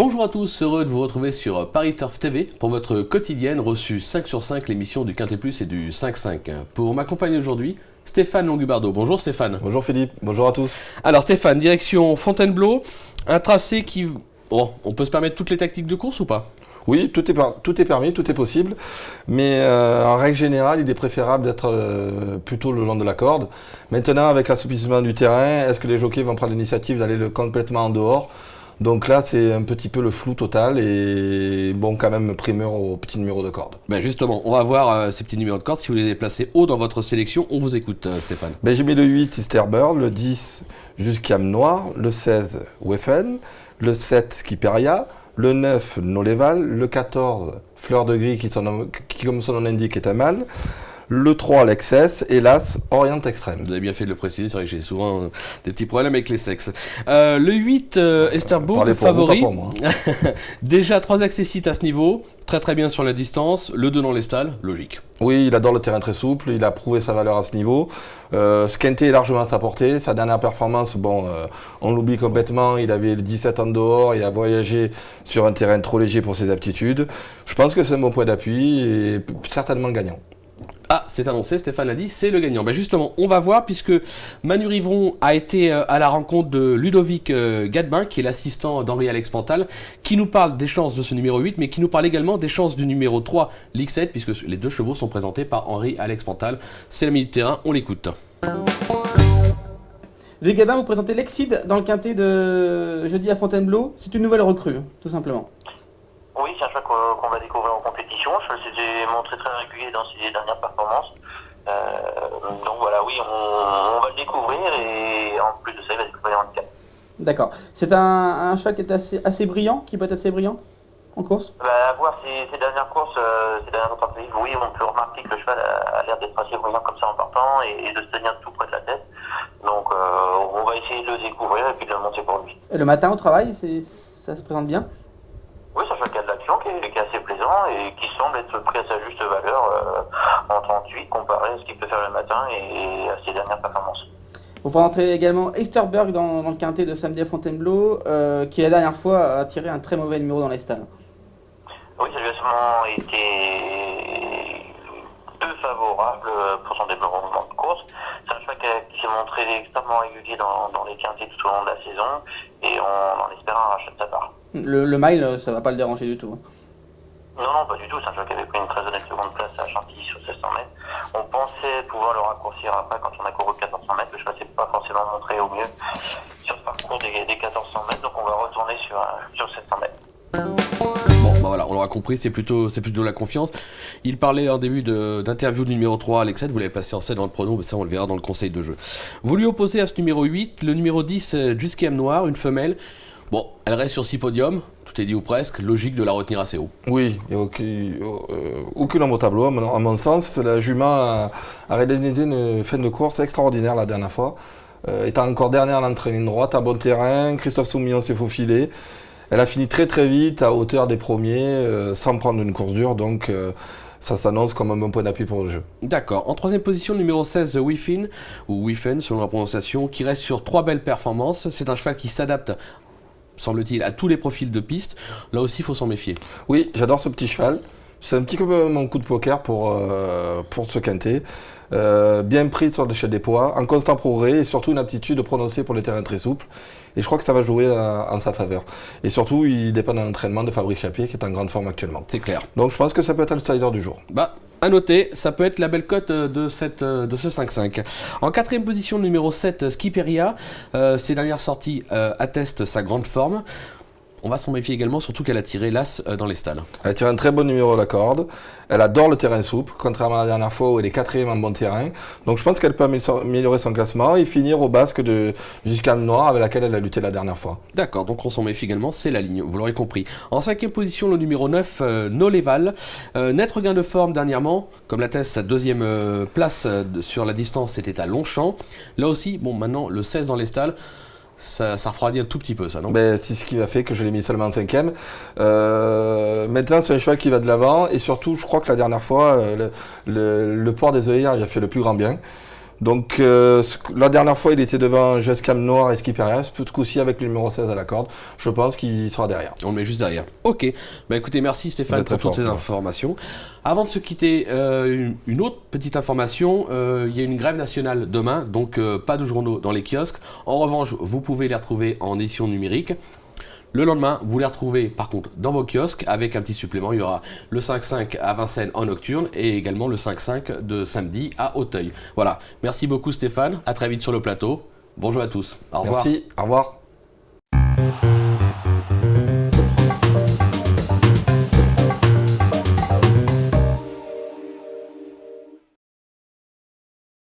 Bonjour à tous, heureux de vous retrouver sur Paris Turf TV pour votre quotidienne reçue 5 sur 5, l'émission du Quintet Plus et du 5-5. Pour m'accompagner aujourd'hui, Stéphane Longubardo. Bonjour Stéphane. Bonjour Philippe, bonjour à tous. Alors Stéphane, direction Fontainebleau, un tracé qui... Oh, on peut se permettre toutes les tactiques de course ou pas ? Oui, tout est permis, tout est possible, mais en règle générale, il est préférable d'être plutôt le long de la corde. Maintenant, avec l'assouplissement du terrain, est-ce que les jockeys vont prendre l'initiative d'aller complètement en dehors ? Donc là, c'est un petit peu le flou total et bon, quand même primeur au petit numéro de corde. Ben justement, on va voir ces petits numéros de corde. Si vous les placez haut dans votre sélection, on vous écoute Stéphane. Ben, j'ai mis le 8 Easterbird, le 10 Jusquiam Noir, le 16 Weffen, le 7 Skipperia, le 9 Noleval, le 14 Fleur de Gris qui comme son nom l'indique est un mâle, le 3 Lexès et l'As Orient Extrême. Vous avez bien fait de le préciser, c'est vrai que j'ai souvent des petits problèmes avec les sexes. Le 8 Esterbourg, favori. Pour moi. Déjà 3 accessites à ce niveau, très bien sur la distance, le 2 dans les stalles, logique. Oui, il adore le terrain très souple, il a prouvé sa valeur à ce niveau. Skenté est largement à sa portée. Sa dernière performance, on l'oublie complètement. Il avait le 17 en dehors et a voyagé sur un terrain trop léger pour ses aptitudes. Je pense que c'est un bon point d'appui et certainement le gagnant. Ah, c'est annoncé, Stéphane l'a dit, c'est le gagnant. Ben justement, on va voir puisque Manu Rivron a été à la rencontre de Ludovic Gadbin, qui est l'assistant d'Henri-Alex Pantal, qui nous parle des chances de ce numéro 8, mais qui nous parle également des chances du numéro 3, l'X7, puisque les deux chevaux sont présentés par Henri-Alex Pantal. C'est l'ami du terrain, on l'écoute. Ludovic Gadbin, vous présentez l'Exide dans le quintet de jeudi à Fontainebleau. C'est une nouvelle recrue, tout simplement. Oui, c'est un choix qu'on va découvrir en compétition. Je s'est montré très régulier dans ses dernières performances. Donc voilà, oui, on va le découvrir et en plus de ça, il va découvrir un handicap. D'accord. C'est un choix qui est assez brillant, qui peut être assez brillant en course. À voir ses dernières courses, ses dernières tentatives, oui, on peut remarquer que le cheval a l'air d'être assez brillant comme ça en partant et de se tenir tout près de la tête. Donc on va essayer de le découvrir et puis de le monter pour lui. Et le matin au travail, ça se présente bien ? Oui, c'est un cheval qui a de l'action, qui est assez plaisant et qui semble être pris à sa juste valeur en 38 comparé à ce qu'il peut faire le matin et à ses dernières performances. Vous présentez également Easterberg dans le quintet de samedi à Fontainebleau, qui la dernière fois a tiré un très mauvais numéro dans les stalles. Oui, ça lui a sûrement été peu favorable pour son développement de course. C'est un cheval qui s'est montré extrêmement régulier dans les quintets tout au long de la saison et on en espère un rachat de sa part. Le mile, ça va pas le déranger du tout. Non, pas du tout. C'est un cheval qui avait pris une très honnête seconde place à Chantilly sur 1600 mètres. On pensait pouvoir le raccourcir après quand on a couru 1400 mètres. Le cheval s'est pas forcément montré au mieux sur ce parcours des 1400 mètres. Donc on va retourner sur 700 mètres. Bon, voilà, on l'aura compris, c'est plutôt la confiance. Il parlait en début d'interview du numéro 3, Alex 7, vous l'avez passé en 7 dans le prono, mais ça on le verra dans le conseil de jeu. Vous lui opposez à ce numéro 8, le numéro 10, Jusquiam Noir, une femelle. Bon, elle reste sur 6 podiums, tout est dit ou presque, logique de la retenir assez haut. Oui, il n'y a aucun ombre au tableau, à mon sens. La jument a réalisé une fin de course extraordinaire la dernière fois. Étant encore dernière à l'entrée ligne droite, à bon terrain, Christophe Soumillon s'est faufilé. Elle a fini très vite, à hauteur des premiers, sans prendre une course dure, donc ça s'annonce comme un bon point d'appui pour le jeu. D'accord. En troisième position, le numéro 16, Wiffen, ou Wiffen selon la prononciation, qui reste sur 3 belles performances. C'est un cheval qui s'adapte, semble-t-il, à tous les profils de piste. Là aussi, il faut s'en méfier. Oui, j'adore ce petit cheval. C'est un petit peu mon coup de poker pour ce quintet. Bien pris sur l'échelle des poids, en constant progrès et surtout une aptitude prononcée pour les terrains très souples. Et je crois que ça va jouer en sa faveur. Et surtout, il dépend d'un entraînement de Fabrice Chapier qui est en grande forme actuellement. C'est clair. Donc je pense que ça peut être le slider du jour. À noter, ça peut être la belle cote de ce 5-5. En quatrième position, le numéro 7, Skipperia. Ses dernières sorties attestent sa grande forme. On va s'en méfier également, surtout qu'elle a tiré l'As dans les stalles. Elle a tiré un très bon numéro à la corde. Elle adore le terrain souple, contrairement à la dernière fois où elle est 4e en bon terrain. Donc je pense qu'elle peut améliorer son classement et finir au basque de Jusquiam Noir avec laquelle elle a lutté la dernière fois. D'accord, donc on s'en méfie également, c'est la ligne, vous l'aurez compris. En cinquième position, le numéro 9, Noleval. Net regain de forme dernièrement, comme l'atteste sa deuxième place sur la distance, c'était à Longchamp. Là aussi, maintenant le 16 dans les stalles. Ça refroidit un tout petit peu, ça, non ? C'est ce qui m'a fait que je l'ai mis seulement en 5e. Maintenant, c'est un cheval qui va de l'avant. Et surtout, je crois que la dernière fois, le port des œillères, il a fait le plus grand bien. Donc la dernière fois, il était devant Jess Noir et Ski Perez. Ce coup-ci, avec le numéro 16 à la corde, je pense qu'il sera derrière. On le met juste derrière. Ok. Bah écoutez, merci Stéphane pour toutes ces informations. Avant de se quitter, une autre petite information. Il y a une grève nationale demain, donc pas de journaux dans les kiosques. En revanche, vous pouvez les retrouver en édition numérique. Le lendemain, vous les retrouvez par contre dans vos kiosques avec un petit supplément. Il y aura le 5-5 à Vincennes en nocturne et également le 5-5 de samedi à Auteuil. Voilà. Merci beaucoup Stéphane. À très vite sur le plateau. Bonjour à tous. Au revoir. Merci. Au revoir.